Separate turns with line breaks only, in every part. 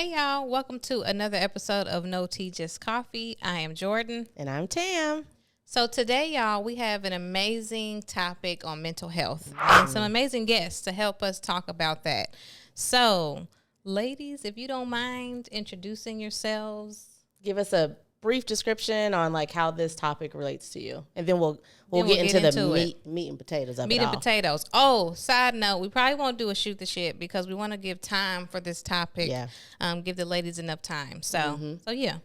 Hey y'all, welcome to another episode of No Tea Just Coffee. I am Jordan.
And I'm Tam.
So today, y'all, we have an amazing topic on mental health and some amazing guests to help us talk about that. So, ladies, if you don't mind introducing yourselves.
Give us a brief description on like how this topic relates to you. And then we'll get into the meat and potatoes of it all.
Meat and potatoes. Oh, side note, we probably won't do a shoot the shit because we want to give time for this topic.
Yeah.
Give the ladies enough time. So yeah.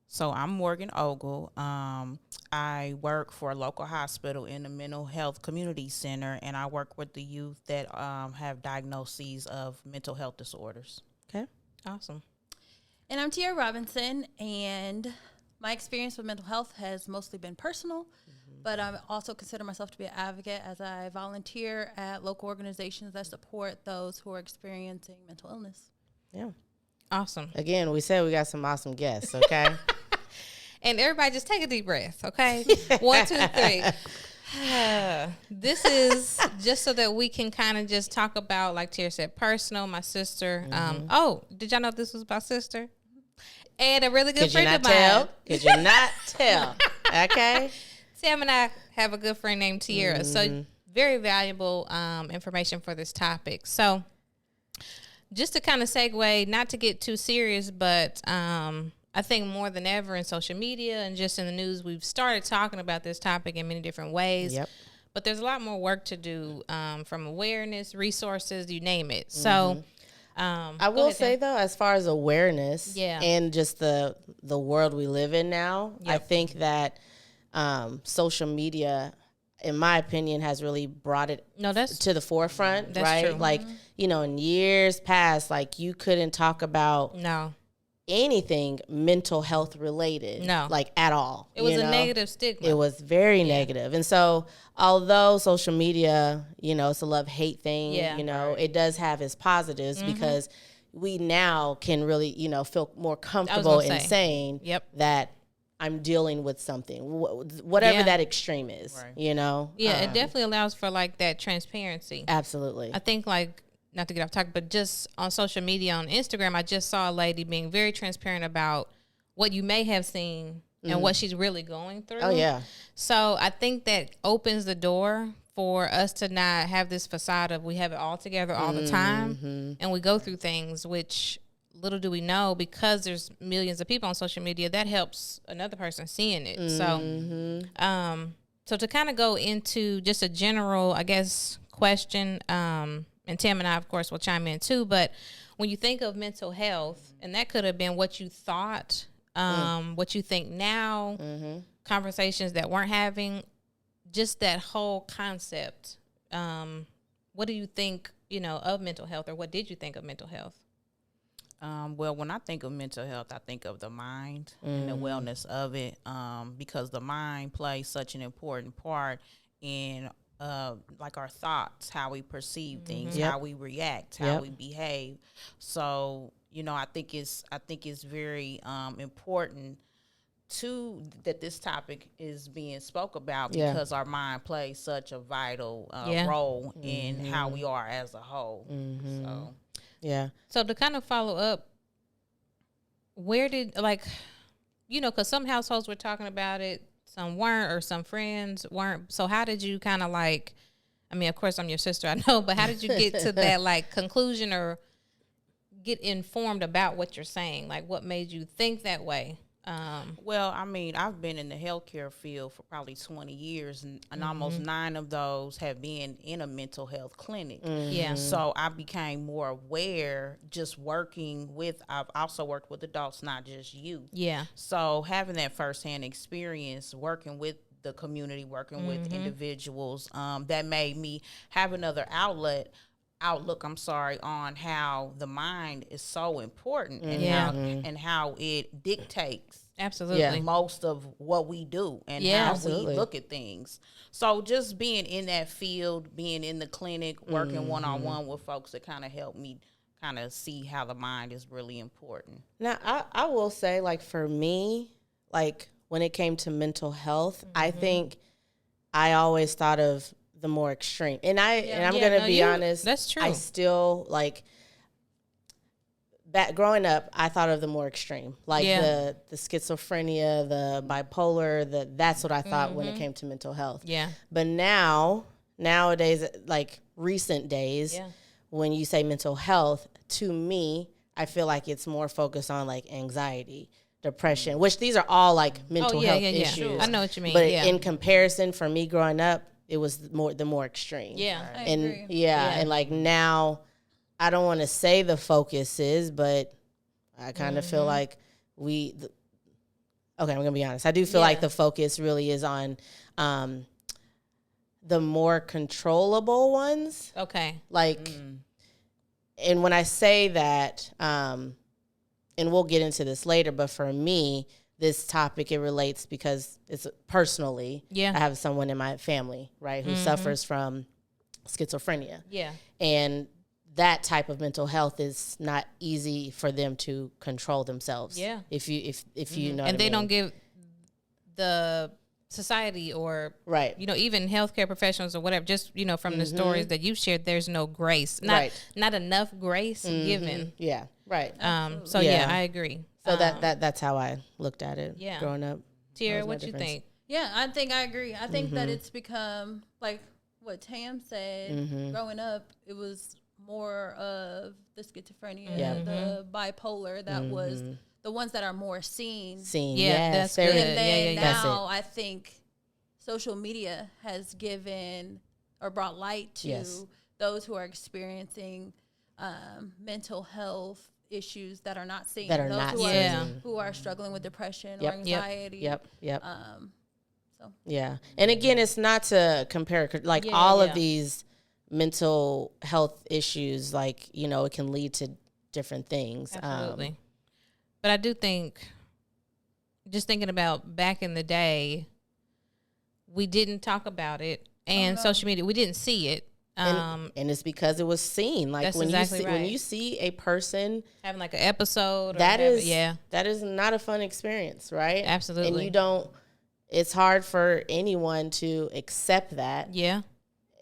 So I'm Morgan Ogle. I work for a local hospital in the mental health community center, and I work with the youth that have diagnoses of mental health disorders.
Okay.
Awesome.
And I'm Tiera Robinson, and my experience with mental health has mostly been personal, but I also consider myself to be an advocate as I volunteer at local organizations that support those who are experiencing mental illness.
Yeah.
Awesome.
Again, we said we got some awesome guests, okay?
And everybody just take a deep breath, okay? 1, 2, 3. This is just so that we can kind of just talk about, like Tiera said, personal, my sister. Oh, did y'all know this was my sister? And a really good friend of mine.
Could you not tell? Okay.
Sam and I have a good friend named Tiera. So very valuable information for this topic. So just to kind of segue, not to get too serious, but I think more than ever in social media and just in the news, we've started talking about this topic in many different ways.
Yep.
But there's a lot more work to do from awareness, resources, you name it. So
I will say, though, as far as awareness and just the world we live in now, I think that social media, in my opinion, has really brought it to the forefront, right?
True.
Like, you know, in years past, like you couldn't talk about anything mental health related, like at all.
It was a negative stigma.
It was very negative. And so although social media, you know, it's a love-hate thing, you know, it does have its positives because we now can really, you know, feel more comfortable in saying that I'm dealing with something, whatever that extreme is, you know?
Yeah, it definitely allows for like that transparency.
Absolutely.
I think like, not to get off topic, but just on social media, on Instagram, I just saw a lady being very transparent about what you may have seen and what she's really going through.
Oh, yeah.
So I think that opens the door for us to not have this facade of we have it all together all the time and we go through things, which little do we know, because there's millions of people on social media, that helps another person seeing it. So to kind of go into just a general, I guess, question, and Tam and I, of course, will chime in too. But when you think of mental health, and that could have been what you thought, what you think now, conversations that weren't having, just that whole concept. What do you think, you know, of mental health, or what did you think of mental health?
Well, when I think of mental health, I think of the mind and the wellness of it, because the mind plays such an important part in like our thoughts, how we perceive things, how we react, how we behave. So, you know, I think it's very important that this topic is being spoke about because our mind plays such a vital role in how we are as a whole.
So to kind of follow up, where did, like, you know, because some households were talking about it, some weren't, or some friends weren't. So how did you kind of like, I mean, of course I'm your sister, I know, but how did you get to that like conclusion or get informed about what you're saying? Like what made you think that way?
Well, I mean, I've been in the healthcare field for probably 20 years, and almost 9 of those have been in a mental health clinic. So I became more aware just working with, I've also worked with adults, not just youth. So having that firsthand experience, working with the community, working with individuals, that made me have another outlook on how the mind is so important and how it dictates most of what we do and how we look at things. So just being in that field, being in the clinic, working one-on-one with folks, that kind of helped me kind of see how the mind is really important.
Now, I will say, like, for me, like, when it came to mental health, I think I always thought of the more extreme. And I'm going to be honest.
That's true.
I still, like, growing up, I thought of the more extreme, like the schizophrenia, the bipolar. That's what I thought when it came to mental health.
Yeah.
But nowadays, like recent days, when you say mental health, to me, I feel like it's more focused on like anxiety, depression, which these are all like mental health issues.
Sure. I know what you mean.
But in comparison, for me growing up, it was the more extreme.
Yeah.
I
And
agree.
and like now, I don't want to say the focus is, but I kind of feel like okay, I'm gonna be honest. I do feel like the focus really is on the more controllable ones.
Okay.
Like, and when I say that, and we'll get into this later, but for me, this topic, it relates because it's personally, I have someone in my family, right, who suffers from schizophrenia.
Yeah.
And that type of mental health is not easy for them to control themselves. Yeah. If you know what I
And they
mean.
don't give the society or even healthcare professionals or whatever, just from the stories that you've shared, there's no grace, not enough grace given.
Yeah, right.
So I agree.
So that's how I looked at it growing up.
Tiera, what you think?
Yeah, I think I agree. I think that it's become like what Tam said. Growing up, it was more of the schizophrenia, the bipolar that was the ones that are more seen.
Yeah, that's good.
And then now I think social media has given or brought light to those who are experiencing mental health issues that are not seen.
That are
those
not
seen. Who are struggling with depression or anxiety.
Yep. And again, it's not to compare, like all of these mental health issues, like, it can lead to different things.
Absolutely. But I do think, just thinking about back in the day, we didn't talk about it, and social media, we didn't see it.
And it's because it was seen. Like when you see a person
having like an episode,
that is not a fun experience, right?
Absolutely.
And it's hard for anyone to accept that.
Yeah.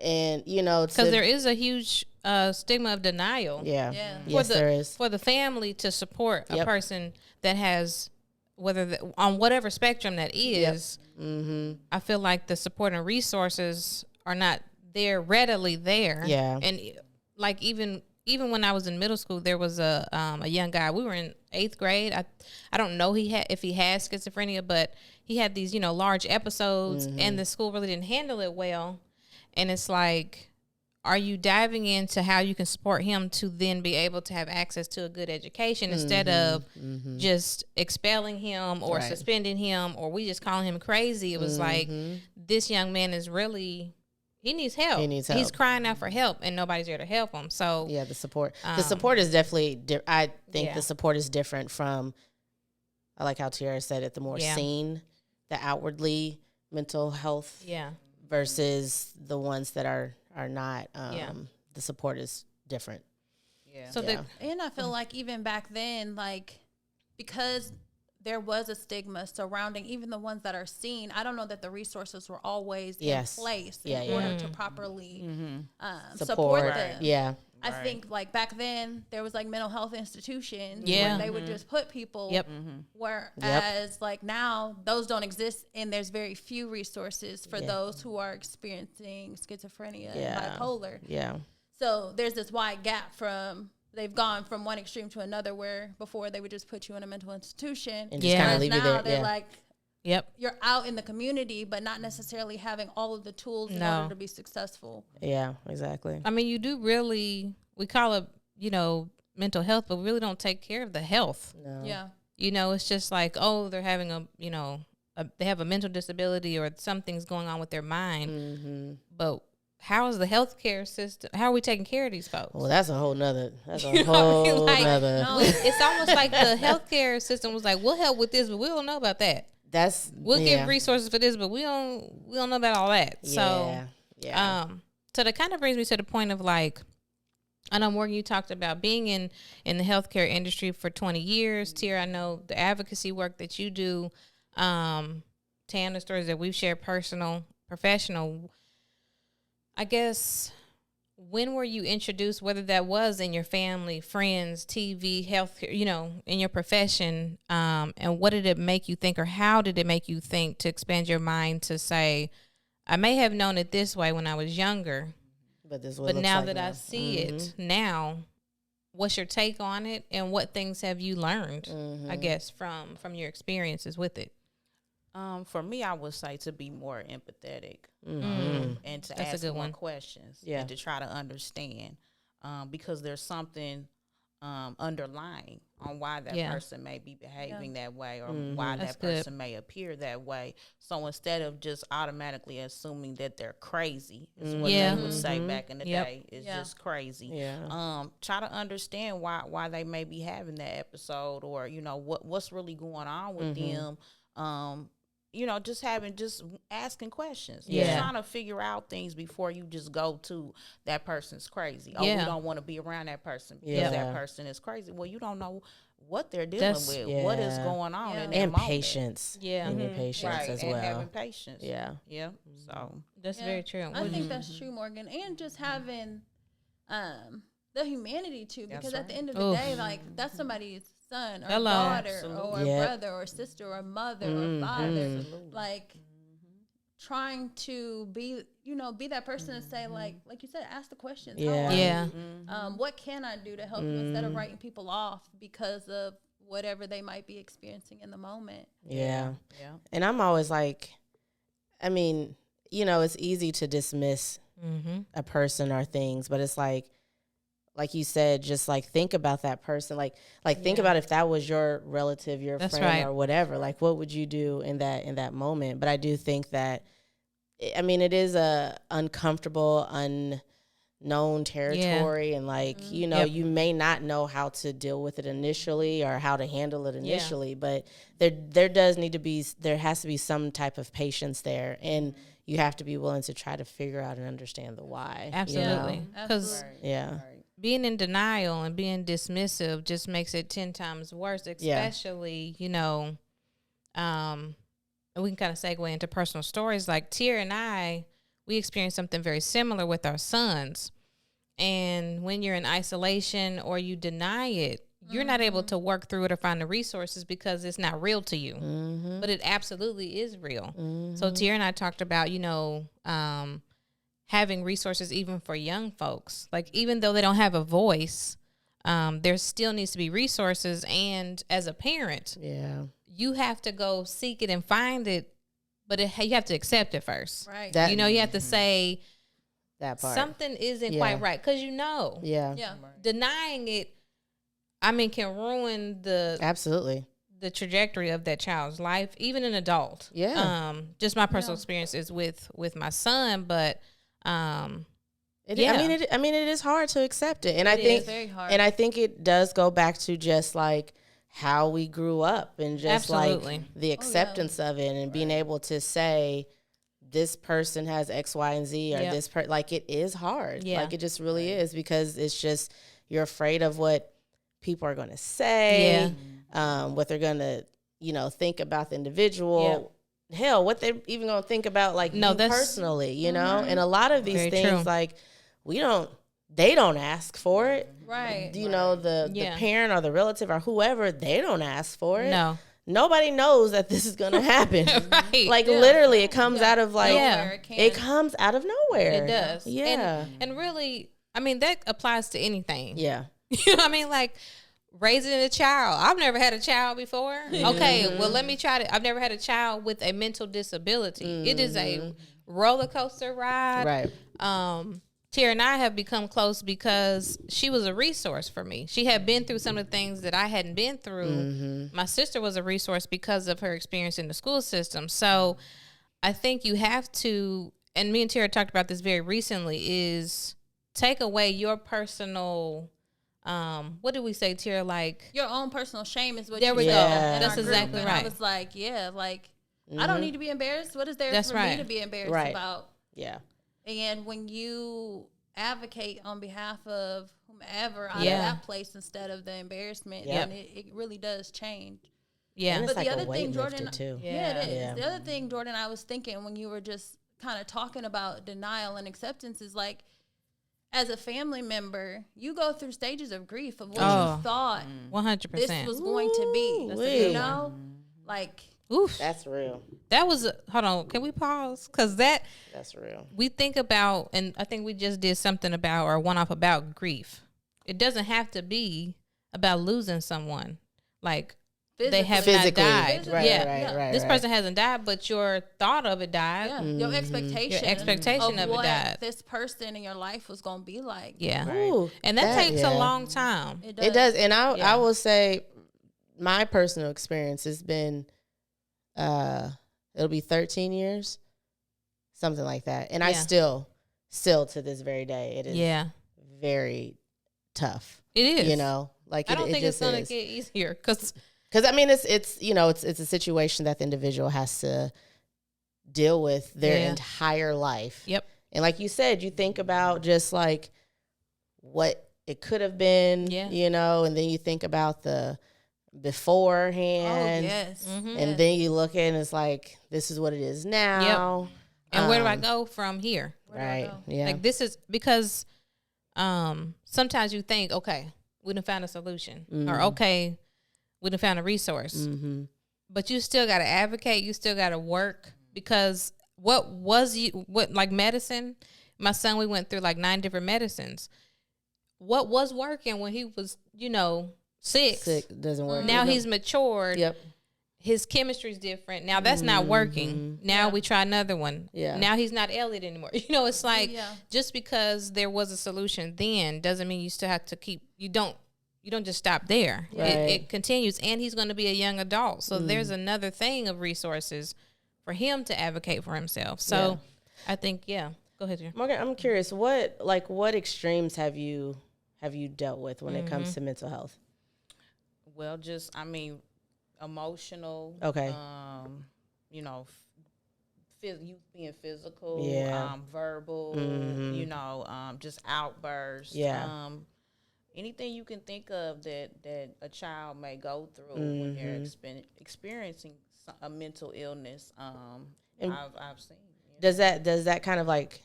And because
there is a huge stigma of denial.
Yes, there is,
for the family to support a person that has, on whatever spectrum that is. I feel like the support and resources are not readily there. And like even when I was in middle school, there was a young guy. We were in 8th grade. I don't know if he had schizophrenia, but he had these large episodes, and the school really didn't handle it well. And it's like, are you diving into how you can support him to then be able to have access to a good education instead of just expelling him or suspending him, or we just calling him crazy? It was like, this young man is really, he needs help. He's crying out for help, and nobody's there to help him. So
the support. The support is definitely, I think the support is different from, I like how Tiera said it, the more seen, the outwardly mental health. Versus the ones that are not. The support is different.
So
and I feel like even back then, like, because there was a stigma surrounding even the ones that are seen, I don't know that the resources were always in place in order to properly support them. I think like back then there was like mental health institutions where they would just put people whereas like now those don't exist, and there's very few resources for those who are experiencing schizophrenia and bipolar. So there's this wide gap they've gone from one extreme to another, where before they would just put you in a mental institution
and just kind of leave you there.
They're like, you're out in the community, but not necessarily having all of the tools in order to be successful.
Yeah, exactly.
I mean, you do really, we call it, mental health, but we really don't take care of the health.
No.
Yeah.
It's just like, they're having they have a mental disability or something's going on with their mind. But how is the healthcare system? How are we taking care of these folks?
Well, that's a whole nother. That's a whole nother.
No, it's almost like the healthcare system was like, we'll help with this, but we don't know about that. We'll give resources for this, but we don't know about all that. So that kind of brings me to the point of like, I know, Morgan, you talked about being in the healthcare industry for 20 years. Tiera, I know the advocacy work that you do. Tam, the stories that we've shared, personal, professional. I guess, when were you introduced, whether that was in your family, friends, TV, health, in your profession, and what did it make you think, or how did it make you think to expand your mind to say, I may have known it this way when I was younger, but now that I see it now, what's your take on it, and what things have you learned, I guess, from your experiences with it?
For me, I would say to be more empathetic and to ask more questions and to try to understand because there's something underlying on why that person may be behaving that way or why that person may appear that way. So instead of just automatically assuming that they're crazy, is what they would say back in the day, is just crazy. Try to understand why they may be having that episode, or what's really going on with them. Just asking questions. Just trying to figure out things before you just go to that person's crazy. Oh, we don't want to be around that person because that person is crazy. Well, you don't know what they're dealing with, what is going on in that moment.
Patience. And your patience as well.
And having patience. So
that's very true.
I think that's true, Morgan. And just having the humanity too, because at the end of the day, like, that's somebody's son or daughter or brother or sister or mother or father. Like, trying to be that person and say, like you said, ask the questions. What can I do to help you, instead of writing people off because of whatever they might be experiencing in the moment.
And I'm always like, I mean, it's easy to dismiss a person or things, but it's like you said, just like think about that person, like think about if that was your relative, your friend or whatever, like what would you do in that moment? But I do think that, I mean, it is a uncomfortable, unknown territory, and like you may not know how to deal with it initially or how to handle it initially, but there has to be some type of patience there, and you have to be willing to try to figure out and understand the why.
Absolutely, because being in denial and being dismissive just makes it 10 times worse, especially, we can kind of segue into personal stories. Like Tiera and I, we experienced something very similar with our sons. And when you're in isolation or you deny it, you're not able to work through it or find the resources because it's not real to you. But it absolutely is real. So Tiera and I talked about, having resources even for young folks. Like, even though they don't have a voice, there still needs to be resources. And as a parent, you have to go seek it and find it, but you have to accept it first. Right. You have to say
that part.
Something isn't quite right, because denying it, can ruin the trajectory of that child's life, even an adult. Just my personal experiences with my son, but it is hard to accept it, and I think it's very hard. And I think it does go back to just like how we grew up, and just like the acceptance of it, and being able to say, this person has X, Y, and Z, or this like, it is hard. Like, it just really is, because it's just, you're afraid of what people are going to say, what they're going to, think about the individual. Hell, what they're even going to think about, like, you personally, and a lot of these things, like, they don't ask for it. Right. The parent or the relative or whoever, they don't ask for it. No. Nobody knows that this is going to happen. Like, literally, it comes out of, like, it comes out of nowhere. It does.
Yeah.
And really, that applies to anything.
Yeah.
You know what I mean? Like, raising a child. I've never had a child before. Okay, well, let me try to. I've never had a child with a mental disability. It is a roller coaster ride.
Right.
Tiera and I have become close because she was a resource for me. She had been through some of the things that I hadn't been through. My sister was a resource because of her experience in the school system. So I think you have to, and me and Tiera talked about this very recently, is take away your personal... what did we say, Tiera? Like,
your own personal shame is what.
There we go. That's exactly right.
I was like, I don't need to be embarrassed. What is there for me to be embarrassed about?
Yeah.
And when you advocate on behalf of whomever out of that place instead of the embarrassment, then it really does change.
Yeah.
But
like
the other thing, Jordan,
too.
It is. Yeah. The other thing, Jordan, I was thinking when you were just kind of talking about denial and acceptance is, like, as a family member, you go through stages of grief of what you thought
100%
this was going to be. You know, like,
oof, that's real.
That was hold on. Can we pause? Because that's
real.
We think about, and I think we just did something about or one off about grief. It doesn't have to be about losing someone. Like they have not died.
Right.
This person hasn't died, but your thought of it died.
Yeah. Your expectation
of it
what
died.
This person in your life was going to be like.
Yeah.
Ooh,
and that takes a long time.
It does. And I will say my personal experience has been, it'll be 13 years, something like that. And I still to this very day, it is very tough.
It is.
You know, like
I don't think it's going to get easier because
I mean, it's you know, it's a situation that the individual has to deal with their entire life.
Yep.
And like you said, you think about just like what it could have been, you know, and then you think about the beforehand.
Oh, yes.
And then you look at it and it's like, this is what it is now.
Yep. And where do I go from here?
Right. Yeah.
Like this is because sometimes you think, okay, we done found a solution, or okay, we done found a resource, but you still got to advocate. You still got to work, because what like medicine, my son, we went through like 9 different medicines. What was working when he was, you know, 6
doesn't work.
Now he's matured.
Yep.
His chemistry's different. Now that's not working. Now we try another one.
Yeah.
Now he's not Elliot anymore. You know, it's like just because there was a solution then doesn't mean you still have to keep. You don't just stop there.
Right.
It continues, and he's going to be a young adult. So there's another thing of resources for him to advocate for himself. So I think go ahead, Jer.
Morgan, I'm curious, what extremes have you dealt with when it comes to mental health?
Well, just emotional.
Okay.
You know, you being physical. Verbal. You know, just outbursts.
Yeah.
Anything you can think of that a child may go through when they're experiencing a mental illness. I've seen.
Does that kind of like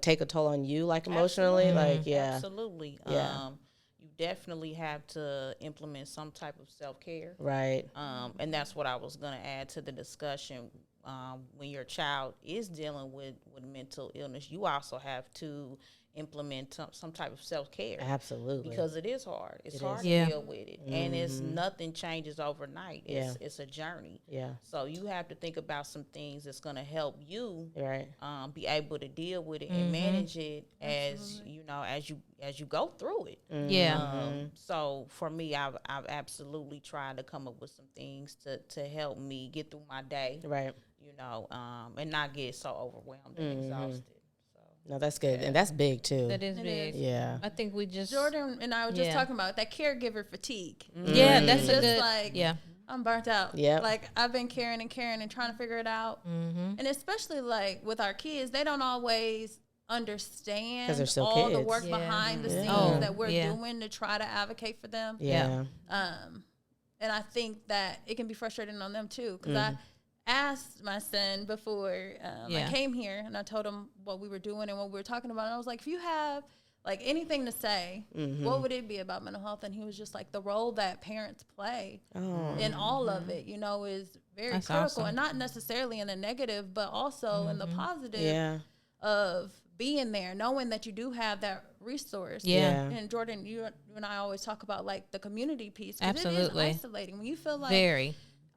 take a toll on you, like emotionally?
Absolutely.
Like
Absolutely.
Yeah.
You definitely have to implement some type of self-care.
Right.
And that's what I was going to add to the discussion. When your child is dealing with mental illness, you also have to implement some type of self-care.
Absolutely.
Because it is hard. It's hard to deal with it. And it's nothing changes overnight. It's a journey. Yeah. So you have to think about some things that's going to help you be able to deal with it and manage it as you go through it. So for me, I've absolutely tried to come up with some things to help me get through my day.
Right.
You know, and not get so overwhelmed and exhausted.
No, that's good. And that's big, too.
That is big.
Yeah.
I think we just...
Jordan and I were just talking about that caregiver fatigue.
Yeah, that's
just
good...
like, I'm burnt out.
Yeah.
Like, I've been caring and trying to figure it out. And especially, like, with our kids, they don't always understand all the work behind the scenes that we're doing to try to advocate for them.
Yeah.
And I think that it can be frustrating on them, too, because I asked my son before I came here, and I told him what we were doing and what we were talking about. And I was like, if you have like anything to say, what would it be about mental health? And he was just like, the role that parents play in all of it, you know, is very critical. Awesome. And not necessarily in the negative, but also in the positive of being there, knowing that you do have that resource. And Jordan, you and I always talk about like the community piece.
Absolutely.
It is isolating when you feel like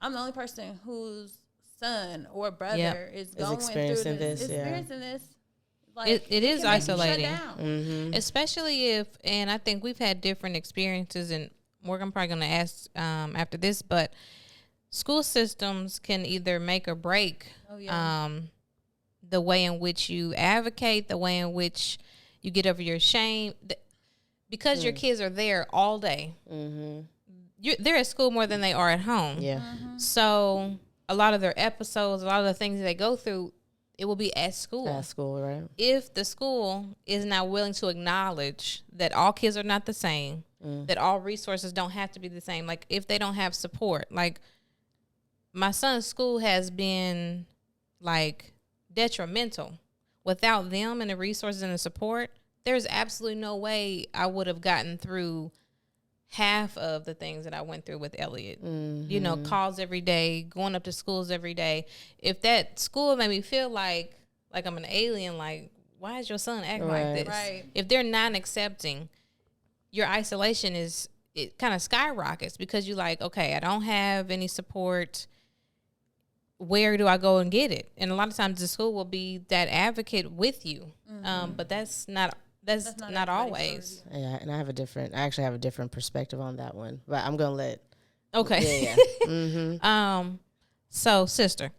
I'm the only person whose son or brother is going
experiencing
through this,
experiencing
this. Like
it is isolating, especially if, and I think we've had different experiences, and Morgan probably going to ask after this, but school systems can either make or break the way in which you advocate, the way in which you get over your shame, because your kids are there all day. They're at school more than they are at home. So a lot of their episodes, a lot of the things that they go through, it will be at school.
At school, right.
If the school is not willing to acknowledge that all kids are not the same, that all resources don't have to be the same, like if they don't have support, like my son's school has been like detrimental. Without them and the resources and the support, there's absolutely no way I would have gotten through half of the things that I went through with Elliot. You know, calls every day, going up to schools every day. If that school made me feel like I'm an alien, like, why is your son acting like this?
Right.
If they're not accepting, your isolation it kind of skyrockets, because you're like, okay, I don't have any support. Where do I go and get it? And a lot of times the school will be that advocate with you. But that's not always.
Yeah, and I actually have a different perspective on that one, but I'm going to let.
Okay.
Yeah.
So sister,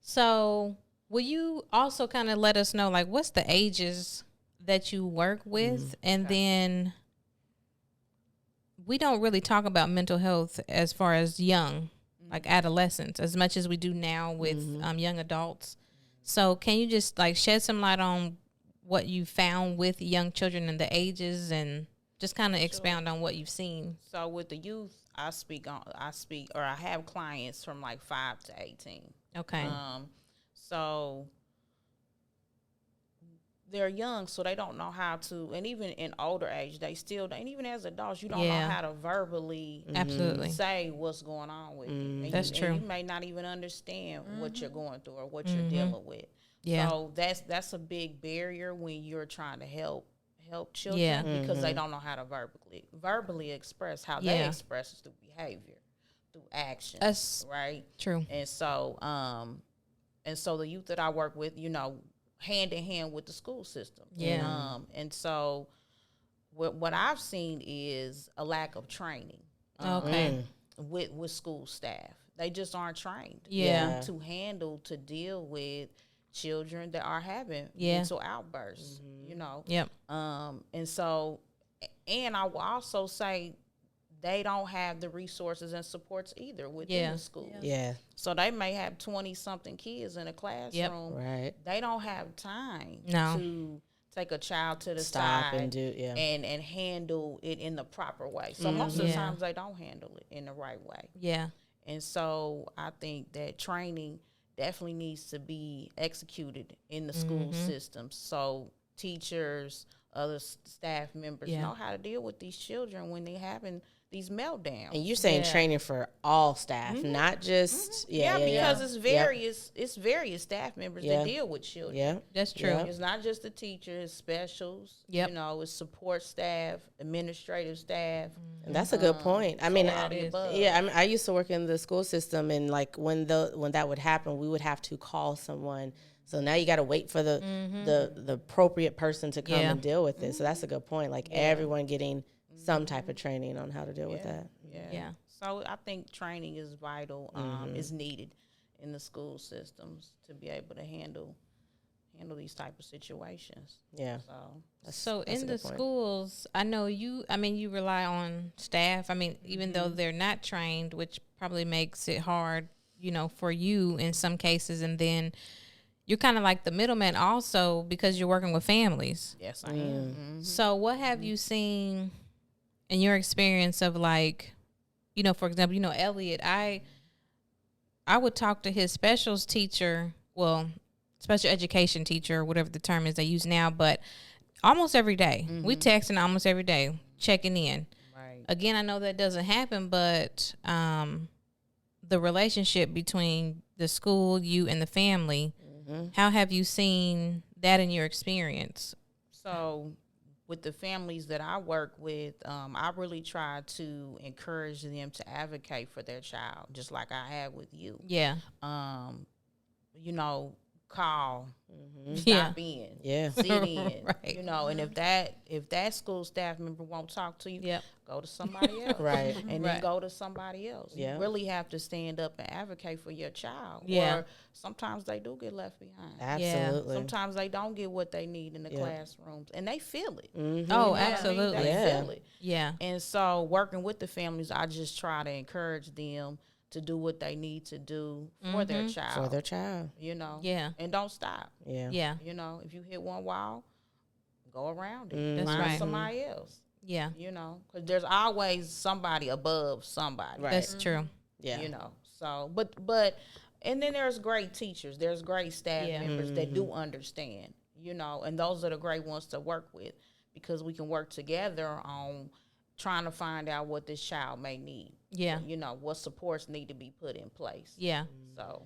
so will you also kind of let us know, like, what's the ages that you work with? And then we don't really talk about mental health as far as young, like adolescents, as much as we do now with young adults. So can you just like shed some light on what you found with young children and the ages, and just kind of expound on what you've seen?
So with the youth, I have clients from like 5 to 18.
Okay.
So they're young, so they don't know how to, and even in older age, they still, and even as adults, you don't know how to verbally
absolutely
say what's going on with you.
That's true.
And you may not even understand what you're going through or what you're dealing with.
Yeah.
So that's a big barrier when you're trying to help children, because they don't know how to verbally express how they express through behavior, through action.
That's
right.
True.
And so the youth that I work with, you know, hand in hand with the school system.
Yeah.
And so what I've seen is a lack of training. With school staff. They just aren't trained. To deal with children that are having mental outbursts, you know.
Yep.
And so, and I will also say they don't have the resources and supports either within the school. So they may have 20-something kids in a classroom.
Right.
They don't have time to take a child to the
Stop
side
and do
and handle it in the proper way. So most of the times they don't handle it in the right way.
Yeah.
And so I think that training definitely needs to be executed in the school systems. So teachers, other staff members know how to deal with these children when they're having these meltdowns.
And you're saying training for all staff, not just
because it's various staff members that deal with children.
Yeah,
that's true.
It's not just the teachers, it's specials. You know, it's support staff, administrative staff.
And that's a good point. I mean, I used to work in the school system, and like when that would happen, we would have to call someone. So now you got to wait for the appropriate person to come and deal with it. So that's a good point. Like everyone getting some type of training on how to deal with that.
Yeah. So I think training is vital, is needed in the school systems to be able to handle these type of situations.
Yeah.
So in the schools, I know you rely on staff. I mean, even though they're not trained, which probably makes it hard, you know, for you in some cases. And then you're kind of like the middleman also, because you're working with families.
Yes, I am.
So what have you seen in your experience of, like, you know, for example, you know, Elliot, I would talk to his specials teacher, special education teacher, whatever the term is they use now, but almost every day. We texting almost every day, checking in.
Right.
Again, I know that doesn't happen, but the relationship between the school, you, and the family, how have you seen that in your experience?
So with the families that I work with, I really try to encourage them to advocate for their child, just like I have with you.
Yeah.
You know, call, stop in, sit in,
Right.
You know, and if that school staff member won't talk to you, go to somebody else,
Right.
And then go to somebody else.
Yeah.
You really have to stand up and advocate for your child.
Yeah.
Or sometimes they do get left behind.
Absolutely.
Sometimes they don't get what they need in the classrooms, and they feel it.
Oh,
You know
absolutely.
what I mean? They feel it.
Yeah.
And so working with the families, I just try to encourage them to do what they need to do for their child.
For their child.
You know?
Yeah.
And don't stop.
Yeah.
Yeah.
You know, if you hit one wall, go around it.
That's
Find
right.
somebody else.
Yeah.
You know, because there's always somebody above somebody.
Right.
That's true.
Yeah.
You know, so, but, and then there's great teachers. There's great staff members that do understand. you know, and those are the great ones to work with, because we can work together on trying to find out what this child may need.
Yeah.
You know, what supports need to be put in place.
Yeah.
So,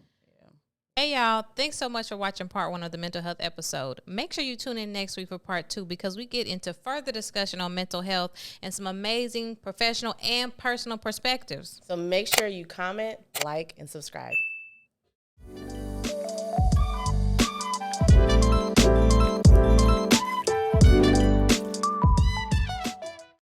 hey, y'all, thanks so much for watching part 1 of the mental health episode. Make sure you tune in next week for part 2, because we get into further discussion on mental health and some amazing professional and personal perspectives.
So make sure you comment, like, and subscribe.